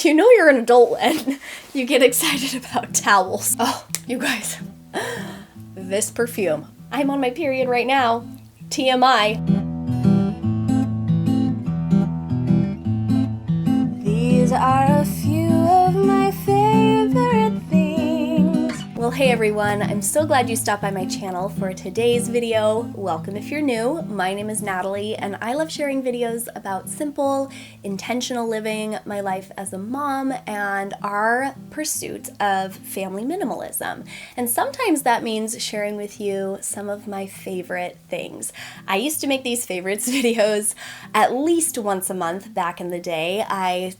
You know you're an adult when you get excited about towels. Oh, you guys. This perfume. I'm on my period right now. TMI. These are a few of my favorite things. Well, hey everyone, I'm so glad you stopped by my channel for today's video. Welcome if you're new. My name is Natalie, and I love sharing videos about simple, intentional living, my life as a mom, and our pursuit of family minimalism. And sometimes that means sharing with you some of my favorite things. I used to make these favorites videos at least once a month back in the day. I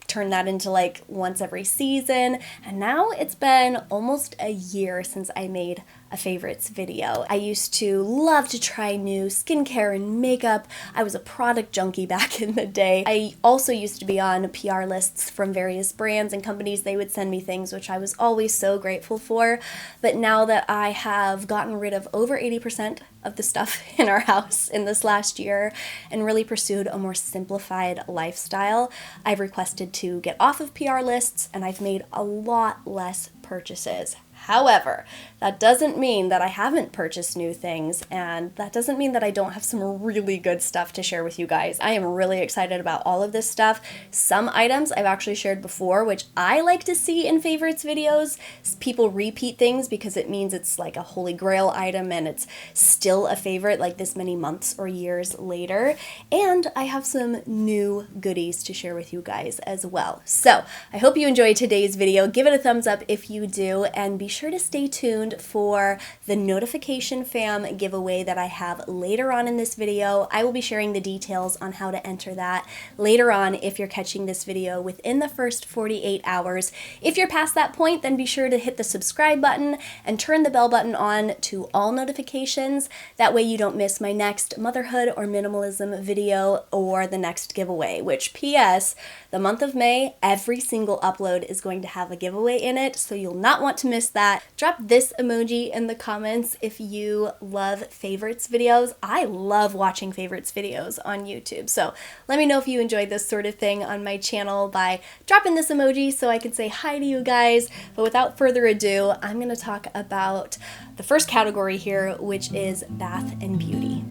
turned that into like once every season, and now it's been almost a year since I made a favorites video. I used to love to try new skincare and makeup. I was a product junkie back in the day. I also used to be on PR lists from various brands and companies. They would send me things, which I was always so grateful for. But now that I have gotten rid of over 80% of the stuff in our house in this last year and really pursued a more simplified lifestyle, I've requested to get off of PR lists, and I've made a lot less purchases. However, that doesn't mean that I haven't purchased new things, and that doesn't mean that I don't have some really good stuff to share with you guys. I am really excited about all of this stuff. Some items I've actually shared before, which I like to see in favorites videos. People repeat things because it means it's like a holy grail item and it's still a favorite like this many months or years later. And I have some new goodies to share with you guys as well. So I hope you enjoyed today's video. Give it a thumbs up if you do, and be sure to stay tuned for the notification fam giveaway that I have later on in this video. I will be sharing the details on how to enter that later on if you're catching this video within the first 48 hours. If you're past that point, then be sure to hit the subscribe button and turn the bell button on to all notifications. That way you don't miss my next motherhood or minimalism video or the next giveaway, which PS, the month of May, every single upload is going to have a giveaway in it, so you'll not want to miss that. Drop this emoji in the comments if you love favorites videos. I love watching favorites videos on YouTube, so let me know if you enjoyed this sort of thing on my channel by dropping this emoji so I can say hi to you guys. But without further ado, I'm going to talk about the first category here, which is bath and beauty.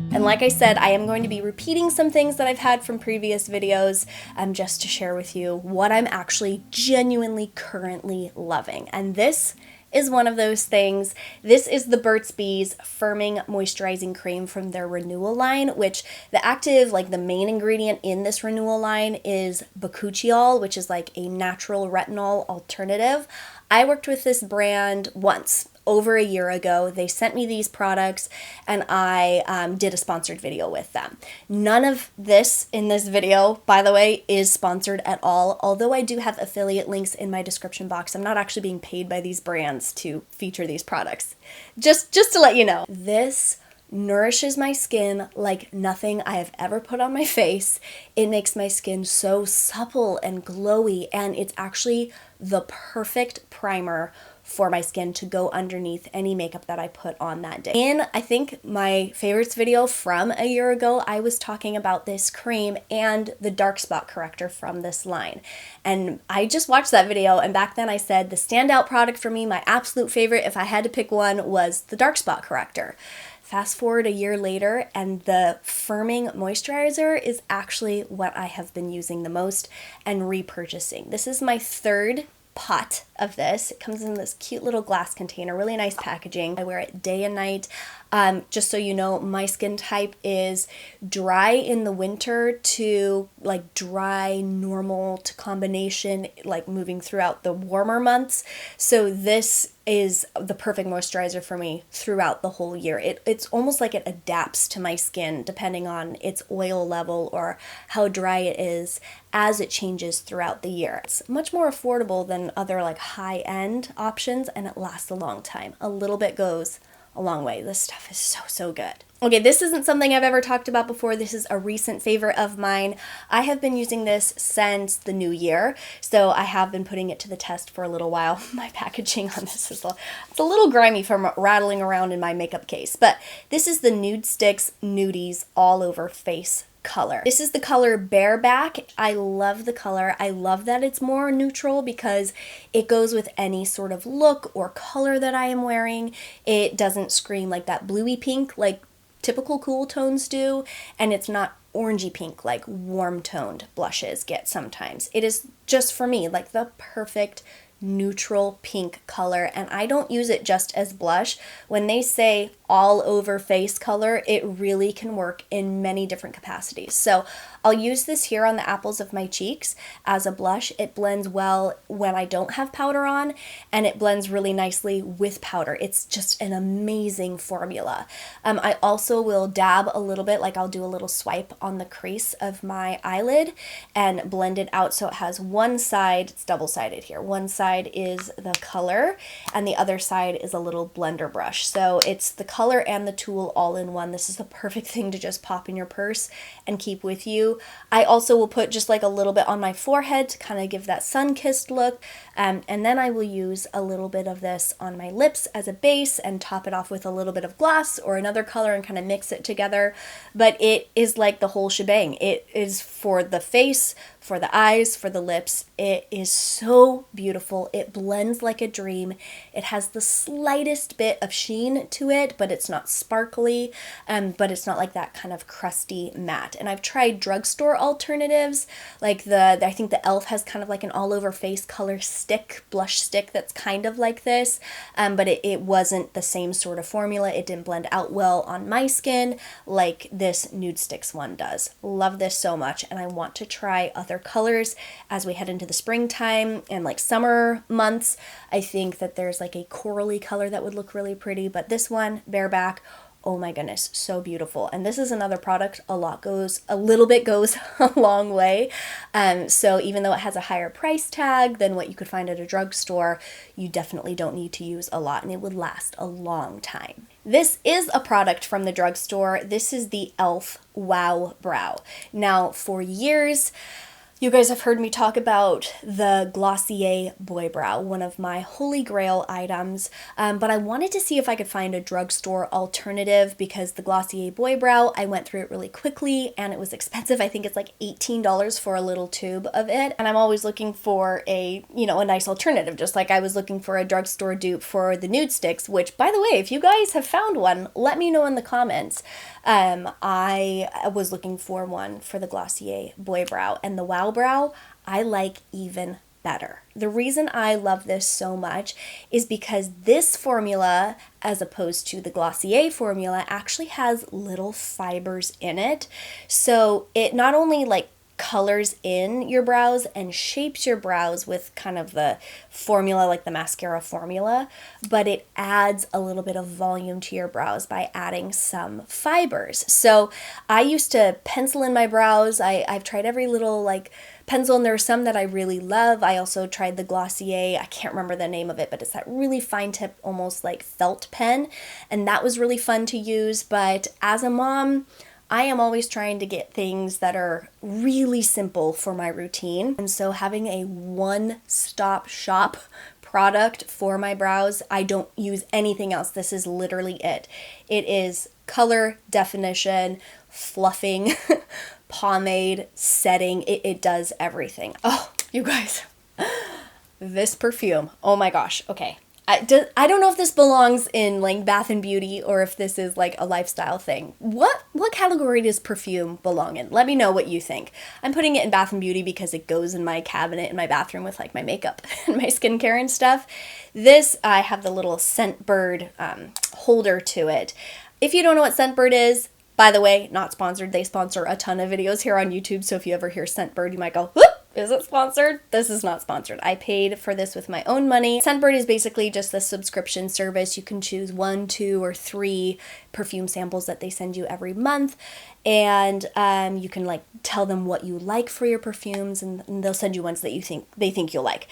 And like I said, I am going to be repeating some things that I've had from previous videos just to share with you what I'm actually genuinely currently loving. And this is one of those things. This is the Burt's Bees Firming Moisturizing Cream from their Renewal line, which the active, like the main ingredient in this Renewal line is bakuchiol, which is like a natural retinol alternative. I worked with this brand once, over a year ago. They sent me these products and I did a sponsored video with them. None of this in this video, by the way, is sponsored at all, although I do have affiliate links in my description box. I'm not actually being paid by these brands to feature these products. Just to let you know. This nourishes my skin like nothing I have ever put on my face. It makes my skin so supple and glowy, and it's actually the perfect primer for my skin to go underneath any makeup that I put on that day. In, I think, my favorites video from a year ago, I was talking about this cream and the dark spot corrector from this line. And I just watched that video, and back then I said the standout product for me, my absolute favorite, if I had to pick one, was the dark spot corrector. Fast forward a year later, and the firming moisturizer is actually what I have been using the most and repurchasing. This is my third pot of this. It comes in this cute little glass container, really nice packaging. I wear it day and night. Just so you know, my skin type is dry in the winter to like dry, normal to combination, like moving throughout the warmer months. So this is the perfect moisturizer for me throughout the whole year. It's almost like it adapts to my skin depending on its oil level or how dry it is as it changes throughout the year. It's much more affordable than other like high-end options, and it lasts a long time. A little bit goes a long way. This stuff is so good. Okay, this isn't something I've ever talked about before. This is a recent favorite of mine. I have been using this since the new year, so I have been putting it to the test for a little while. My packaging on this is it's a little grimy from rattling around in my makeup case, but this is the Nude Sticks Nudies All Over Face color. This is the color Bareback. I love the color. I love that it's more neutral because it goes with any sort of look or color that I am wearing. It doesn't scream like that bluey pink like typical cool tones do, and it's not orangey pink like warm toned blushes get sometimes. It is just for me like the perfect neutral pink color, and I don't use it just as blush. When they say all over face color, it really can work in many different capacities. So I'll use this here on the apples of my cheeks as a blush. It blends well when I don't have powder on, and it blends really nicely with powder. It's just an amazing formula. I also will dab a little bit, like I'll do a little swipe on the crease of my eyelid and blend it out so it has one side, it's double-sided here, one side is the color and the other side is a little blender brush. So it's the color and the tool all in one. This is the perfect thing to just pop in your purse and keep with you. I also will put just like a little bit on my forehead to kind of give that sun-kissed look, and then I will use a little bit of this on my lips as a base and top it off with a little bit of gloss or another color and kind of mix it together. But it is like the whole shebang. It is for the face, for the eyes, for the lips. It is so beautiful. It blends like a dream. It has the slightest bit of sheen to it, but it's not sparkly, but it's not like that kind of crusty matte. And I've tried drugstore alternatives, like I think the e.l.f. has kind of like an all over face color stick, blush stick that's kind of like this, but it wasn't the same sort of formula. It didn't blend out well on my skin like this Nude Sticks one does. Love this so much, and I want to try other colors as we head into the springtime and like summer months. I think that there's like a corally color that would look really pretty, but this one, Bareback, oh my goodness, so beautiful. And this is another product, a little bit goes a long way. So even though it has a higher price tag than what you could find at a drugstore, you definitely don't need to use a lot and it would last a long time. This is a product from the drugstore. This is the e.l.f. Wow Brow. Now, for years, you guys have heard me talk about the Glossier Boy Brow, one of my holy grail items, but I wanted to see if I could find a drugstore alternative because the Glossier Boy Brow, I went through it really quickly and it was expensive. I think it's like $18 for a little tube of it, and I'm always looking for a nice alternative, just like I was looking for a drugstore dupe for the Nude Sticks, which, by the way, if you guys have found one, let me know in the comments. I was looking for one for the Glossier Boy Brow, and the Wow Brow I like even better. The reason I love this so much is because this formula, as opposed to the Glossier formula, actually has little fibers in it. So it not only like colors in your brows and shapes your brows with kind of the formula, like the mascara formula, but it adds a little bit of volume to your brows by adding some fibers. So I used to pencil in my brows. I've tried every little like pencil, and there are some that I really love. I also tried the Glossier, I can't remember the name of it, but it's that really fine tip, almost like felt pen, and that was really fun to use. But as a mom, I am always trying to get things that are really simple for my routine. And so having a one-stop shop product for my brows, I don't use anything else. This is literally it. It is color, definition, fluffing, pomade, setting. It does everything. Oh, you guys, this perfume. Oh my gosh. Okay. I don't know if this belongs in like Bath and Beauty or if this is like a lifestyle thing. What category does perfume belong in? Let me know what you think. I'm putting it in Bath and Beauty because it goes in my cabinet in my bathroom with like my makeup and my skincare and stuff. This, I have the little Scentbird holder to it. If you don't know what Scentbird is, by the way, not sponsored. They sponsor a ton of videos here on YouTube, so if you ever hear Scentbird, you might go, whoop! Is it sponsored? This is not sponsored. I paid for this with my own money. Scentbird is basically just a subscription service. You can choose 1, 2, or 3 perfume samples that they send you every month, and you can like tell them what you like for your perfumes, and they'll send you ones that they think you'll like.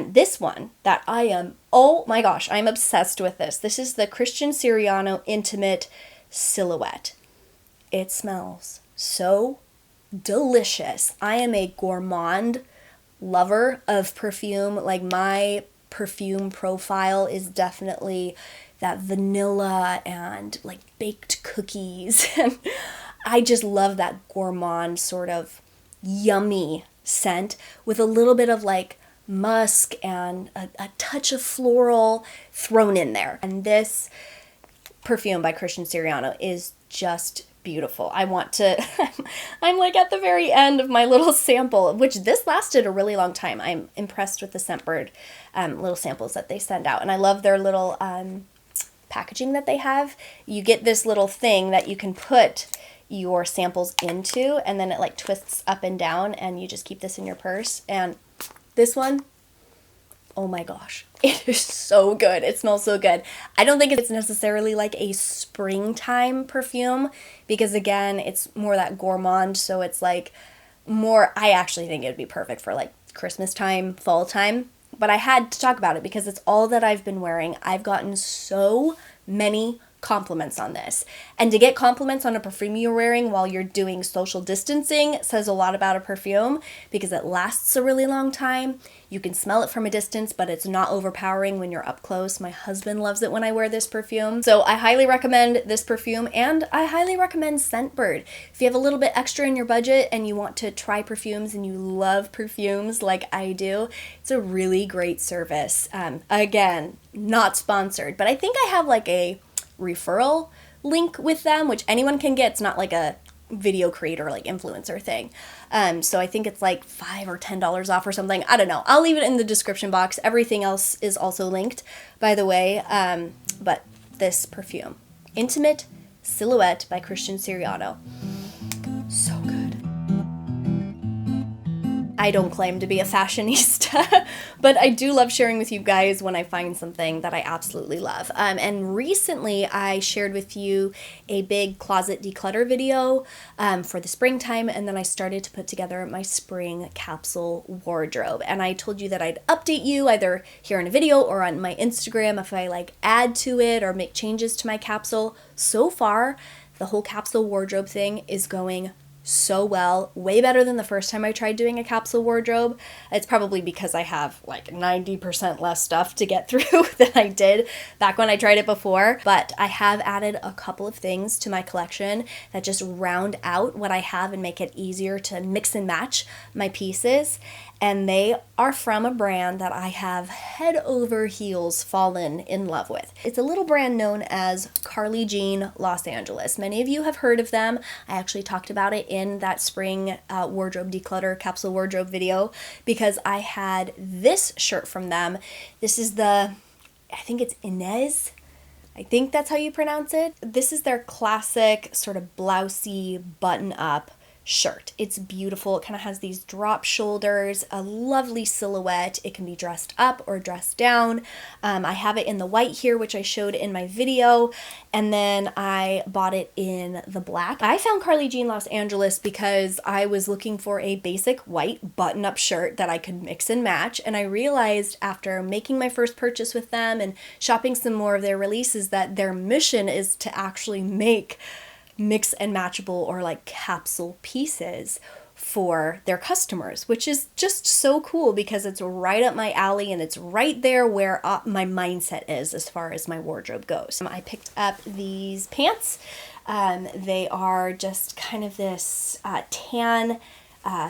This one that I am, oh my gosh, I'm obsessed with this. This is the Christian Siriano Intimate Silhouette. It smells so delicious. I am a gourmand lover of perfume. Like, my perfume profile is definitely that vanilla and like baked cookies. And I just love that gourmand sort of yummy scent with a little bit of like musk and a touch of floral thrown in there. And this perfume by Christian Siriano is just beautiful. I want to, I'm like at the very end of my little sample, which this lasted a really long time. I'm impressed with the Scentbird little samples that they send out. And I love their little packaging that they have. You get this little thing that you can put your samples into, and then it like twists up and down, and you just keep this in your purse. And this one, oh my gosh, it is so good. It smells so good. I don't think it's necessarily like a springtime perfume because again, it's more that gourmand. So it's like more, I actually think it'd be perfect for like Christmas time, fall time. But I had to talk about it because it's all that I've been wearing. I've gotten so many compliments on this. And to get compliments on a perfume you're wearing while you're doing social distancing says a lot about a perfume because it lasts a really long time. You can smell it from a distance, but it's not overpowering when you're up close. My husband loves it when I wear this perfume. So I highly recommend this perfume, and I highly recommend Scentbird. If you have a little bit extra in your budget and you want to try perfumes and you love perfumes like I do, it's a really great service. Again, not sponsored, but I think I have like a referral link with them, which anyone can get. It's not like a video creator like influencer thing. So I think it's like $5 or $10 off or something. I don't know. I'll leave it in the description box. Everything else is also linked, by the way. But this perfume, Intimate Silhouette by Christian Siriano. So good. I don't claim to be a fashionista, but I do love sharing with you guys when I find something that I absolutely love. And recently I shared with you a big closet declutter video for the springtime, and then I started to put together my spring capsule wardrobe. And I told you that I'd update you either here in a video or on my Instagram if I like add to it or make changes to my capsule. So far, the whole capsule wardrobe thing is going so well, way better than the first time I tried doing a capsule wardrobe. It's probably because I have like 90% less stuff to get through than I did back when I tried it before, but I have added a couple of things to my collection that just round out what I have and make it easier to mix and match my pieces. And they are from a brand that I have head over heels fallen in love with. It's a little brand known as Carly Jean Los Angeles. Many of you have heard of them. I actually talked about it in that spring wardrobe declutter capsule wardrobe video because I had this shirt from them. This is I think it's Inez. I think that's how you pronounce it. This is their classic sort of blousey button-up shirt. It's beautiful. It kind of has these drop shoulders, a lovely silhouette. It can be dressed up or dressed down. I have it in the white here, which I showed in my video, and then I bought it in the black. I found Carly Jean Los Angeles because I was looking for a basic white button-up shirt that I could mix and match, and I realized after making my first purchase with them and shopping some more of their releases that their mission is to actually make mix and matchable or like capsule pieces for their customers, which is just so cool because it's right up my alley and it's right there where my mindset is as far as my wardrobe goes. I picked up these pants. They are just kind of this tan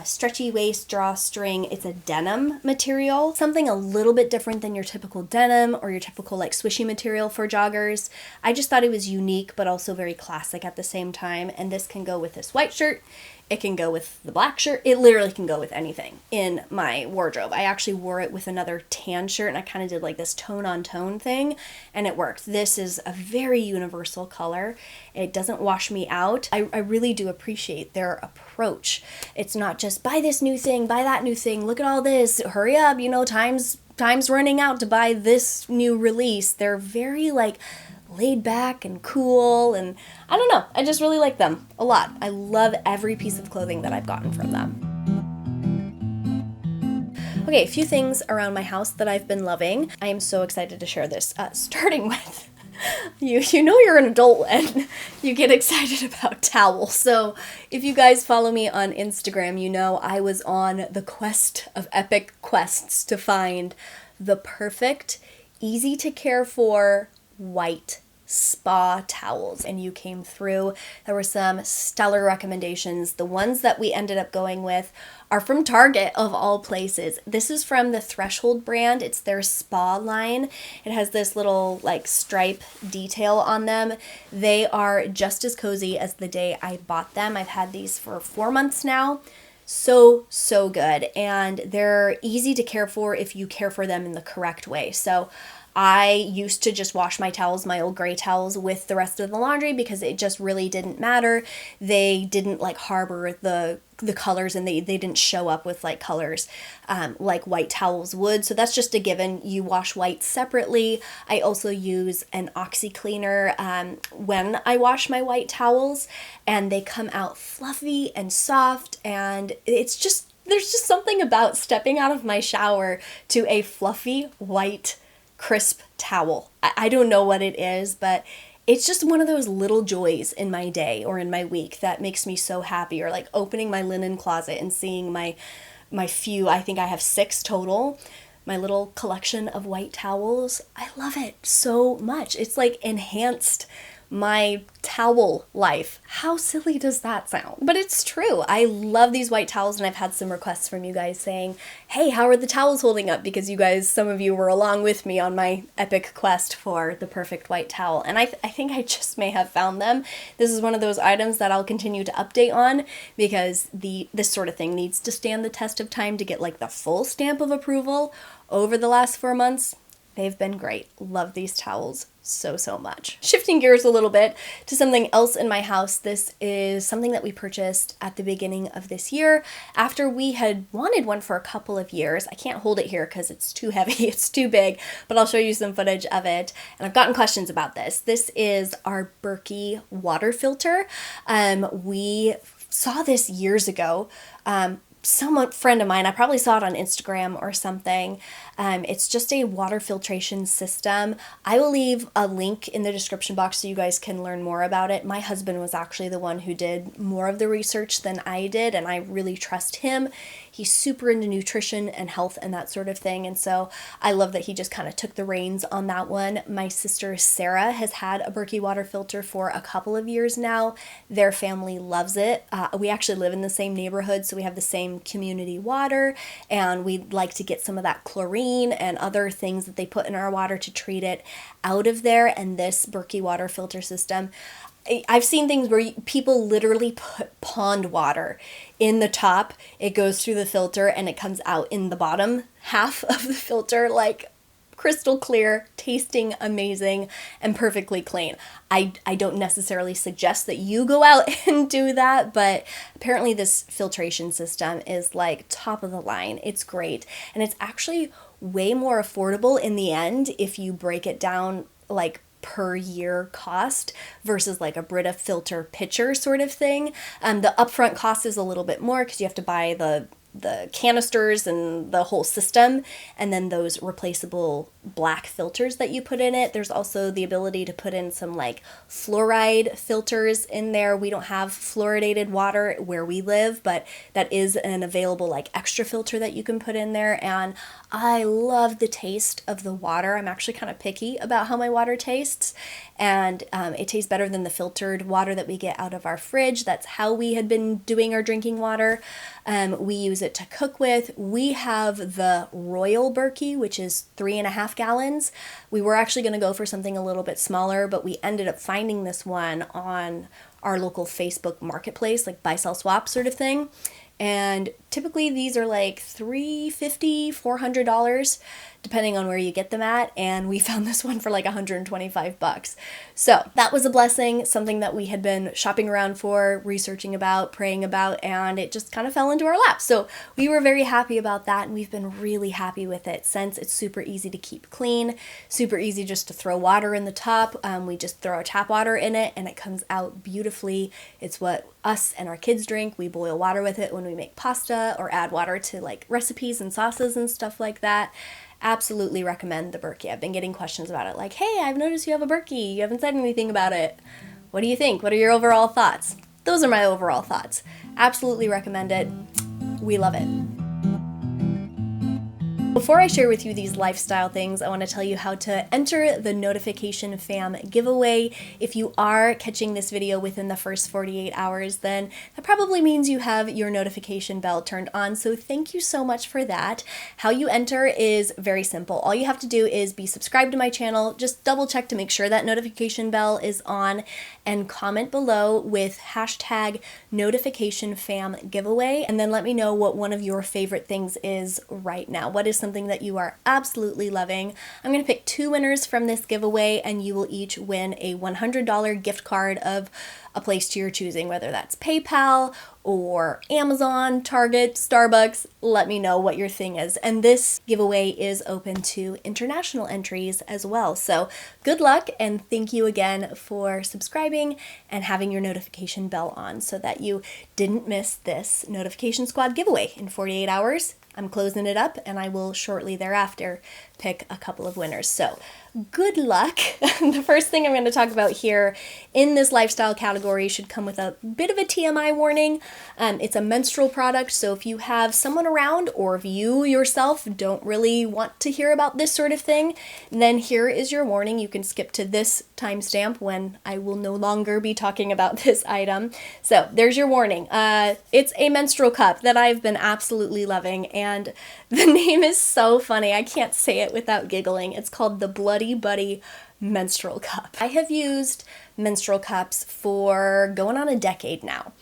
stretchy waist drawstring. It's a denim material, something a little bit different than your typical denim or your typical like swishy material for joggers. I just thought it was unique but also very classic at the same time, and this can go with this white shirt. It can go with the black shirt. It literally can go with anything in my wardrobe. I actually wore it with another tan shirt and I kind of did like this tone on tone thing and it worked. This is a very universal color. It doesn't wash me out. I really do appreciate their approach. It's not just buy this new thing, buy that new thing, look at all this, hurry up, you know, time's running out to buy this new release. They're very like laid back and cool, and I don't know, I just really like them a lot. I love every piece of clothing that I've gotten from them. Okay, a few things around my house that I've been loving. I am so excited to share this, starting with you know you're an adult when you get excited about towels. So if you guys follow me on Instagram, you know I was on the quest of epic quests to find the perfect, easy to care for white spa towels, and you came through. There were some stellar recommendations. The ones that we ended up going with are from Target of all places. This is from the Threshold brand. It's their spa line. It has this little like stripe detail on them. They are just as cozy as the day I bought them. I've had these for 4 months now. So good, and they're easy to care for if you care for them in the correct way. So I used to just wash my towels, my old gray towels, with the rest of the laundry because it just really didn't matter. They didn't like harbor the colors, and they didn't show up with like colors like white towels would. So that's just a given. You wash white separately. I also use an oxy cleaner when I wash my white towels, and they come out fluffy and soft, and there's just something about stepping out of my shower to a fluffy white crisp towel. I don't know what it is, but it's just one of those little joys in my day or in my week that makes me so happy. Or like opening my linen closet and seeing my few, I think I have 6 total, my little collection of white towels. I love it so much. It's like enhanced my towel life. How silly does that sound? But it's true. I love these white towels, and I've had some requests from you guys saying, hey, how are the towels holding up? Because you guys, some of you were along with me on my epic quest for the perfect white towel. And I think I just may have found them. This is one of those items that I'll continue to update on because this sort of thing needs to stand the test of time to get like the full stamp of approval. Over the last 4 months, they've been great. Love these towels so much. Shifting gears a little bit to something else in my house. This is something that we purchased at the beginning of this year after we had wanted one for a couple of years. I can't hold it here because it's too heavy, it's too big, but I'll show you some footage of it. And I've gotten questions about this. This is our Berkey water filter. We saw this years ago. Friend of mine, I probably saw it on Instagram or something. It's just a water filtration system. I will leave a link in the description box so you guys can learn more about it. My husband was actually the one who did more of the research than I did, and I really trust him. He's super into nutrition and health and that sort of thing, and so I love that he just kind of took the reins on that one. My sister Sarah has had a Berkey water filter for a couple of years now. Their family loves it. We actually live in the same neighborhood, so we have the same community water, and we'd like to get some of that chlorine and other things that they put in our water to treat it out of there. And this Berkey water filter system, I've seen things where people literally put pond water in the top, it goes through the filter, and it comes out in the bottom half of the filter, like crystal clear, tasting amazing, and perfectly clean. I don't necessarily suggest that you go out and do that, but apparently this filtration system is like top of the line. It's great, and it's actually way more affordable in the end if you break it down like per year cost versus like a Brita filter pitcher sort of thing. The upfront cost is a little bit more because you have to buy the canisters and the whole system, and then those replaceable black filters that you put in it. There's also the ability to put in some like fluoride filters in there. We don't have fluoridated water where we live, but that is an available like extra filter that you can put in there, and I love the taste of the water. I'm actually kind of picky about how my water tastes, and it tastes better than the filtered water that we get out of our fridge. That's how we had been doing our drinking water. We use it to cook with. We have the Royal Berkey, which is 3.5 gallons. We were actually going to go for something a little bit smaller, but we ended up finding this one on our local Facebook marketplace, like buy, sell, swap sort of thing. And typically these are like $350, $400, depending on where you get them at. And we found this one for like $125. So that was a blessing, something that we had been shopping around for, researching about, praying about, and it just kind of fell into our lap. So we were very happy about that, and we've been really happy with it since. It's super easy to keep clean, super easy just to throw water in the top. We just throw our tap water in it and it comes out beautifully. It's what us and our kids drink. We boil water with it when we make pasta or add water to like recipes and sauces and stuff like that. Absolutely recommend the Berkey. I've been getting questions about it like, hey, I've noticed you have a Berkey. You haven't said anything about it. What do you think? What are your overall thoughts? Those are my overall thoughts. Absolutely recommend it. We love it. Before I share with you these lifestyle things, I want to tell you how to enter the Notification Fam giveaway. If you are catching this video within the first 48 hours, then that probably means you have your notification bell turned on, so thank you so much for that. How you enter is very simple. All you have to do is be subscribed to my channel, just double check to make sure that notification bell is on, and comment below with hashtag Notification Fam giveaway, and then let me know what one of your favorite things is right now. What is something that you are absolutely loving? I'm going to pick 2 winners from this giveaway, and you will each win a $100 gift card of a place to your choosing, whether that's PayPal or Amazon, Target, Starbucks. Let me know what your thing is. And this giveaway is open to international entries as well. So good luck, and thank you again for subscribing and having your notification bell on so that you didn't miss this Notification Squad giveaway in 48 hours. I'm closing it up, and I will shortly thereafter pick a couple of winners. So good luck. The first thing I'm going to talk about here in this lifestyle category should come with a bit of a TMI warning. It's a menstrual product, so if you have someone around or if you yourself don't really want to hear about this sort of thing, then here is your warning. You can skip to this timestamp when I will no longer be talking about this item. So there's your warning. It's a menstrual cup that I've been absolutely loving, and the name is so funny. I can't say it without giggling. It's called the Bloody Buddy Menstrual Cup. I have used menstrual cups for going on a decade now.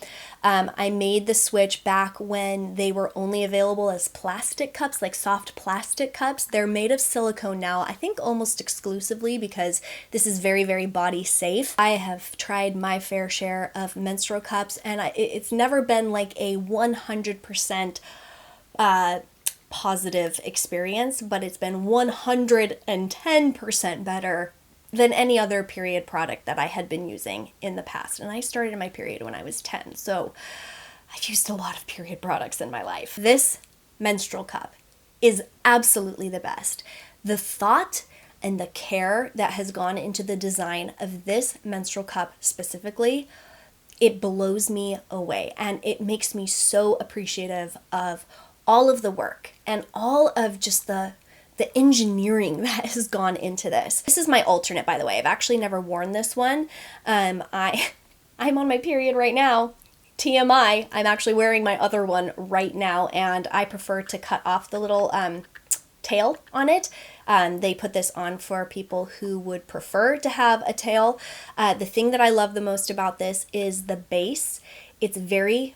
I made the switch back when they were only available as plastic cups, like soft plastic cups. They're made of silicone now, I think almost exclusively because this is very, very body safe. I have tried my fair share of menstrual cups, and it's never been like a 100% positive experience, but it's been 110% better than any other period product that I had been using in the past. And I started my period when I was 10, so I've used a lot of period products in my life. This menstrual cup is absolutely the best. The thought and the care that has gone into the design of this menstrual cup specifically, it blows me away, and it makes me so appreciative of all of the work and all of just the engineering that has gone into this. This is my alternate, by the way. I've actually never worn this one. I'm on my period right now. TMI, I'm actually wearing my other one right now, and I prefer to cut off the little tail on it. They put this on for people who would prefer to have a tail. The thing that I love the most about this is the base. It's very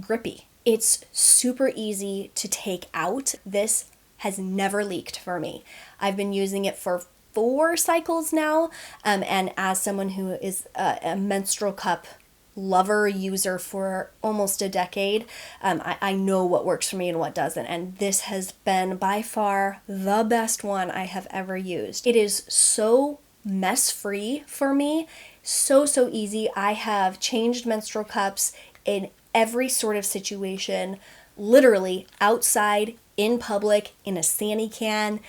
grippy. It's super easy to take out. This has never leaked for me. I've been using it for 4 cycles now, and as someone who is a menstrual cup lover, user for almost a decade, I know what works for me and what doesn't, and this has been by far the best one I have ever used. It is so mess-free for me, so easy. I have changed menstrual cups in every sort of situation, literally outside, in public, in a Sanny can,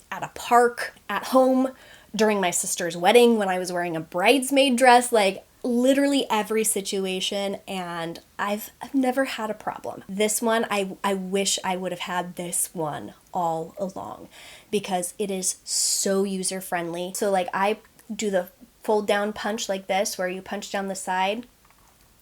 at a park, at home, during my sister's wedding when I was wearing a bridesmaid dress, like literally every situation, and I've never had a problem. This one, I wish I would have had this one all along because it is so user-friendly. So like I do the fold down punch like this, where you punch down the side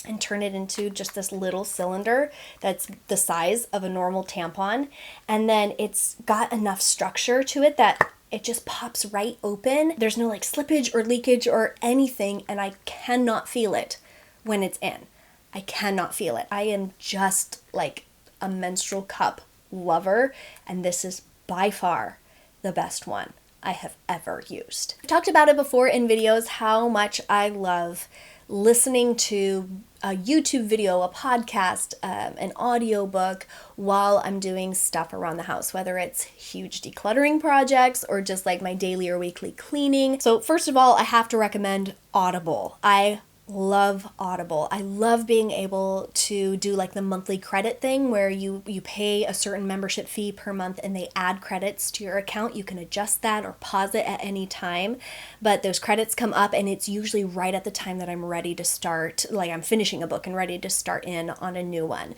and turn it into just this little cylinder that's the size of a normal tampon. And then it's got enough structure to it that it just pops right open. There's no like slippage or leakage or anything, and I cannot feel it when it's in. I cannot feel it. I am just like a menstrual cup lover, and this is by far the best one I have ever used. I've talked about it before in videos how much I love listening to a YouTube video, a podcast, an audiobook while I'm doing stuff around the house, whether it's huge decluttering projects or just like my daily or weekly cleaning. So first of all, I have to recommend Audible. I love Audible. I love being able to do like the monthly credit thing where you pay a certain membership fee per month and they add credits to your account. You can adjust that or pause it at any time, but those credits come up and it's usually right at the time that I'm ready to start, like I'm finishing a book and ready to start in on a new one.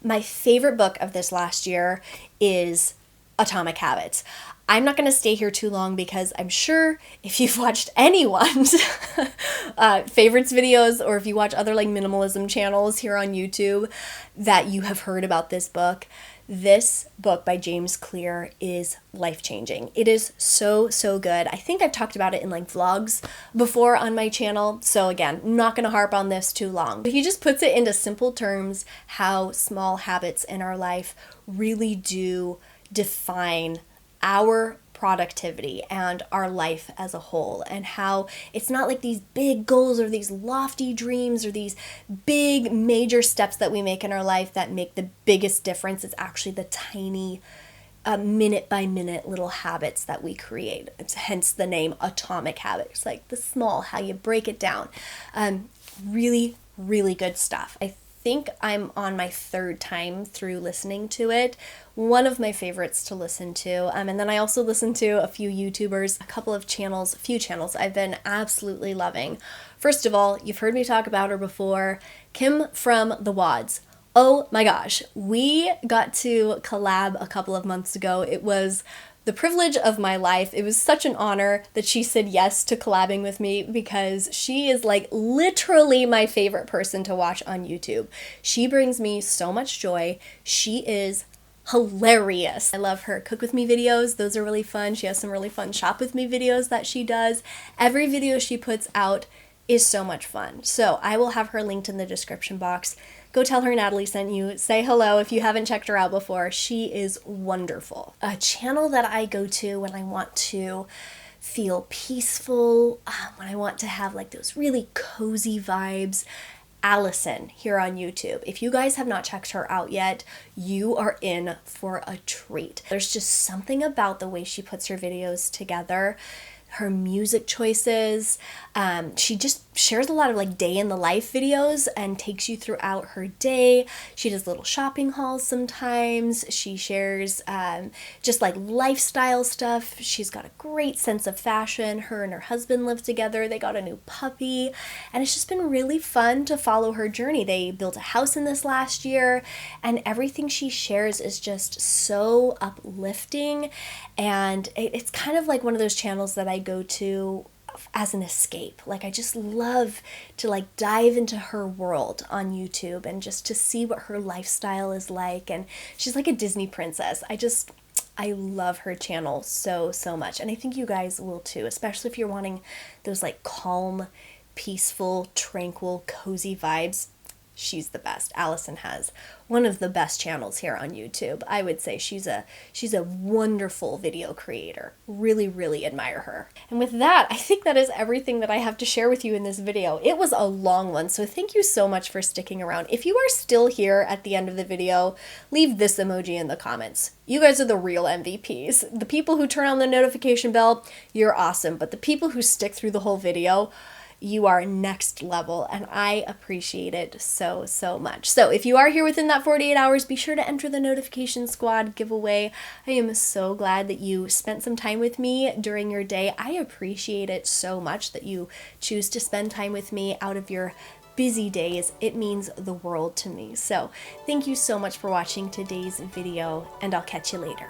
My favorite book of this last year is Atomic Habits. I'm not going to stay here too long because I'm sure if you've watched anyone's favorites videos, or if you watch other like minimalism channels here on YouTube, that you have heard about this book. This book by James Clear is life-changing. It is so, so good. I think I've talked about it in like vlogs before on my channel. So again, not going to harp on this too long. But he just puts it into simple terms how small habits in our life really do define our productivity and our life as a whole, and how it's not like these big goals or these lofty dreams or these big major steps that we make in our life that make the biggest difference. It's actually the tiny minute by minute little habits that we create. It's hence the name Atomic Habits, like the small, how you break it down. Really, really good stuff. I think I'm on my third time through listening to it. One of my favorites to listen to. And then I also listen to a few YouTubers, a few channels I've been absolutely loving. First of all, you've heard me talk about her before, Kim from The Wads. Oh my gosh, we got to collab a couple of months ago. It was the privilege of my life. It was such an honor that she said yes to collabing with me, because she is like literally my favorite person to watch on YouTube. She brings me so much joy. She is hilarious. I love her cook with me videos. Those are really fun. She has some really fun shop with me videos that she does. Every video she puts out is so much fun. So I will have her linked in the description box. Go tell her Natalie sent you. Say hello if you haven't checked her out before. She is wonderful. A channel that I go to when I want to feel peaceful, when I want to have like those really cozy vibes, Allison here on YouTube. If you guys have not checked her out yet, you are in for a treat. There's just something about the way she puts her videos together, her music choices. She just shares a lot of like day in the life videos and takes you throughout her day. She does little shopping hauls sometimes. She shares just like lifestyle stuff. She's got a great sense of fashion. Her and her husband live together. They got a new puppy, and it's just been really fun to follow her journey. They built a house in this last year, and everything she shares is just so uplifting. And it's kind of like one of those channels that I go to as an escape. Like, I just love to like dive into her world on YouTube and just to see what her lifestyle is like. And she's like a Disney princess. I love her channel so, so much. And I think you guys will too, especially if you're wanting those like calm, peaceful, tranquil, cozy vibes. She's the best. Allison has one of the best channels here on YouTube. I would say she's a wonderful video creator. Really, really admire her. And with that, I think that is everything that I have to share with you in this video. It was a long one, so thank you so much for sticking around. If you are still here at the end of the video, leave this emoji in the comments. You guys are the real MVPs. The people who turn on the notification bell, you're awesome. But the people who stick through the whole video, you are next level, and I appreciate it so, so much. So if you are here within that 48 hours, be sure to enter the Notification Squad giveaway. I am so glad that you spent some time with me during your day. I appreciate it so much that you choose to spend time with me out of your busy days. It means the world to me. So thank you so much for watching today's video, and I'll catch you later.